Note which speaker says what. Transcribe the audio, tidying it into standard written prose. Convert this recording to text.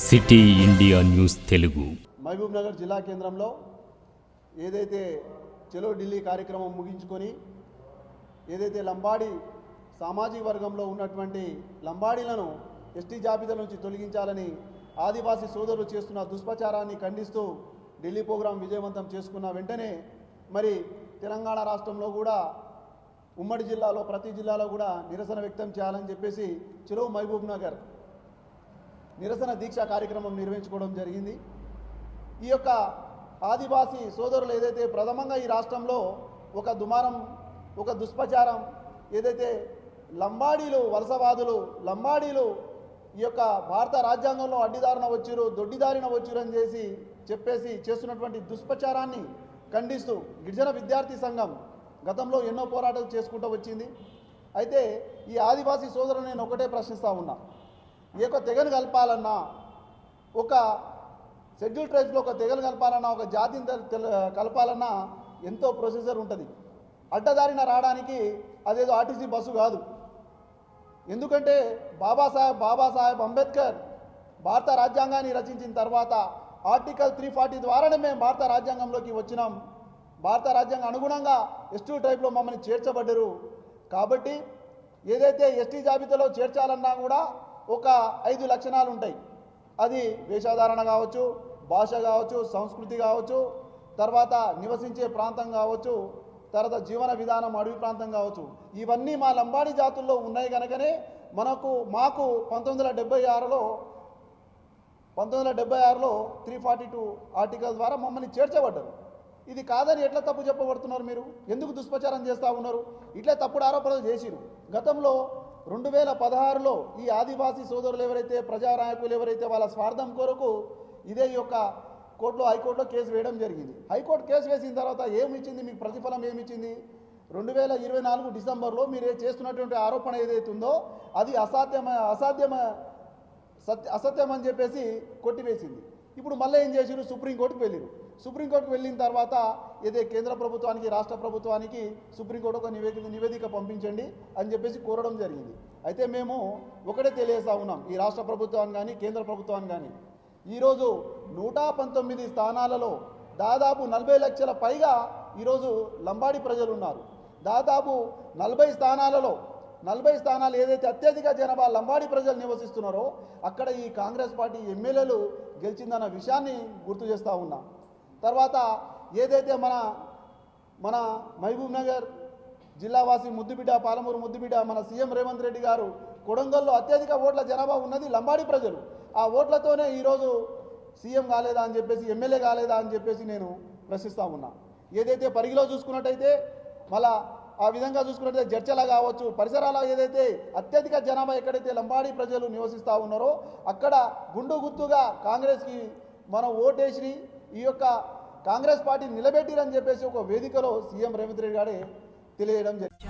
Speaker 1: City India news Telugu
Speaker 2: Mahabub Nagar జిల్లా కేంద్రంలో ఏదైతే చలో ఢిల్లీ కార్యక్రమం ముగించుకొని ఏదైతే లంబాడి సామాజిక వర్గంలో ఉన్నటువంటి లంబాడీలను ఎస్టీ జాబితా నుంచి తొలగించాలని ఆదివాసీ సోదరులు చేస్తున్న దుష్ప్రచారాన్ని ఖండిస్తూ ఢిల్లీ ప్రోగ్రాం విజయవంతం చేసుకున్న వెంటనే మరి తెలంగాణ రాష్ట్రంలో కూడా ఉమ్మడి జిల్లాలో ప్రతి జిల్లాలో కూడా నిరసన వ్యక్తం చేయాలని చెప్పేసి చలో మహబూబ్ నగర్ నిరసన దీక్ష కార్యక్రమం నిర్వహించుకోవడం జరిగింది। ఈ యొక్క ఆదివాసీ సోదరులు ఏదైతే ప్రథమంగా ఈ రాష్ట్రంలో ఒక దుమారం ఒక దుష్ప్రచారం ఏదైతే లంబాడీలు వలసవాదులు లంబాడీలు ఈ యొక్క భారత రాజ్యాంగంలో అడ్డిదారిన వచ్చారు దొడ్డిదారిన వచ్చారు అని చెప్పేసి చేస్తున్నటువంటి దుష్ప్రచారాన్ని ఖండిస్తూ గిరిజన విద్యార్థి సంఘం గతంలో ఎన్నో పోరాటాలు చేసుకుంటూ వచ్చింది। అయితే ఈ ఆదివాసీ సోదరులు నేను ఒకటే ప్రశ్నిస్తూ ఉన్నా, ఈ యొక్క తెగను కలపాలన్నా ఒక షెడ్యూల్ ట్రైబ్స్లో ఒక తెగలు కలపాలన్నా ఒక జాతిని కలపాలన్నా ఎంతో ప్రొసీజర్ ఉంటుంది। అడ్డదారిన రావడానికి అదేదో ఆర్టీసీ బస్సు కాదు। ఎందుకంటే బాబాసాహెబ్ అంబేద్కర్ భారత రాజ్యాంగాన్ని రచించిన తర్వాత ఆర్టికల్ 340 ద్వారానే మేము భారత రాజ్యాంగంలోకి వచ్చినాం। భారత రాజ్యాంగం అనుగుణంగా ఎస్టీ ట్రైబ్లో మమ్మల్ని చేర్చబడ్డరు కాబట్టి ఏదైతే ఎస్టీ జాబితాలో చేర్చాలన్నా కూడా ఒక 5 లక్షణాలు ఉంటాయి। అది వేషధారణ కావచ్చు, భాష కావచ్చు, సంస్కృతి కావచ్చు, తర్వాత నివసించే ప్రాంతం కావచ్చు, తర్వాత జీవన విధానం అడవి ప్రాంతం కావచ్చు। ఇవన్నీ మా లంబాడి జాతుల్లో ఉన్నాయి కనుకనే మాకు 1976లో 342 ఆర్టికల్ ద్వారా మమ్మల్ని చేర్చబడ్డారు। ఇది కాదని ఎట్లా తప్పు చెప్పబడుతున్నారు? మీరు ఎందుకు దుష్ప్రచారం చేస్తూ ఉన్నారు? ఇట్లా తప్పుడు ఆరోపణలు చేసిరు। గతంలో 2016లో ఈ ఆదివాసీ సోదరులు ఎవరైతే ప్రజానాయకులు ఎవరైతే వాళ్ళ స్వార్థం కొరకు ఇదే యొక్క హైకోర్టులో కేసు వేయడం జరిగింది। హైకోర్టు కేసు వేసిన తర్వాత ఏమిచ్చింది? మీకు ప్రతిఫలం ఏమిచ్చింది? 2024 డిసెంబర్లో మీరు చేస్తున్నటువంటి ఆరోపణ ఏదైతే ఉందో అది అసత్యం అని చెప్పేసి కొట్టివేసింది। ఇప్పుడు మళ్ళీ ఏం చేసిరు? సుప్రీంకోర్టుకు వెళ్ళారు। సుప్రీంకోర్టుకు వెళ్ళిన తర్వాత ఏదే కేంద్ర ప్రభుత్వానికి రాష్ట్ర ప్రభుత్వానికి సుప్రీంకోర్టు ఒక నివేదిక పంపించండి అని చెప్పేసి కోరడం జరిగింది। అయితే మేము ఒకటే తెలియజేస్తా ఉన్నాం, ఈ రాష్ట్ర ప్రభుత్వాన్ని కానీ కేంద్ర ప్రభుత్వాన్ని కానీ, ఈరోజు 119 స్థానాలలో దాదాపు 40 లక్షల పైగా ఈరోజు లంబాడి ప్రజలు ఉన్నారు। దాదాపు 40 స్థానాలు ఏదైతే అత్యధిక జనాభా లంబాడి ప్రజలు నివసిస్తున్నారో అక్కడ ఈ కాంగ్రెస్ పార్టీ ఎమ్మెల్యేలు గెలిచిందన్న విషయాన్ని గుర్తు చేస్తూ ఉన్నాం। తర్వాత ఏదైతే మన మహబూబ్ నగర్ జిల్లావాసి ముద్దుబిడ్డ పాలమూరు ముద్దుబిడ్డ మన సీఎం రేవంత్ రెడ్డి గారు కొడంగల్లో అత్యధిక ఓట్ల జనాభా ఉన్నది లంబాడి ప్రజలు। ఆ ఓట్లతోనే ఈరోజు సీఎం కాలేదా అని చెప్పేసి ఎమ్మెల్యే కాలేదా అని చెప్పేసి నేను ప్రశ్నిస్తూ ఉన్నా। ఏదైతే పరిగిలో చూసుకున్నట్టయితే మళ్ళా ఆ విధంగా చూసుకున్నట్టయితే జడ్చల కావచ్చు పరిసరాల ఏదైతే అత్యధిక జనాభా ఎక్కడైతే లంబాడి ప్రజలు నివసిస్తూ ఉన్నారో అక్కడ గుండు గుర్తుగా కాంగ్రెస్కి మనం ఓటేసి ఈ యొక్క కాంగ్రెస్ పార్టీని నిలబెట్టిరని చెప్పేసి ఒక వేదికలో సీఎం రేవంత్ రెడ్డి గారే తెలియజేయడం జరిగింది।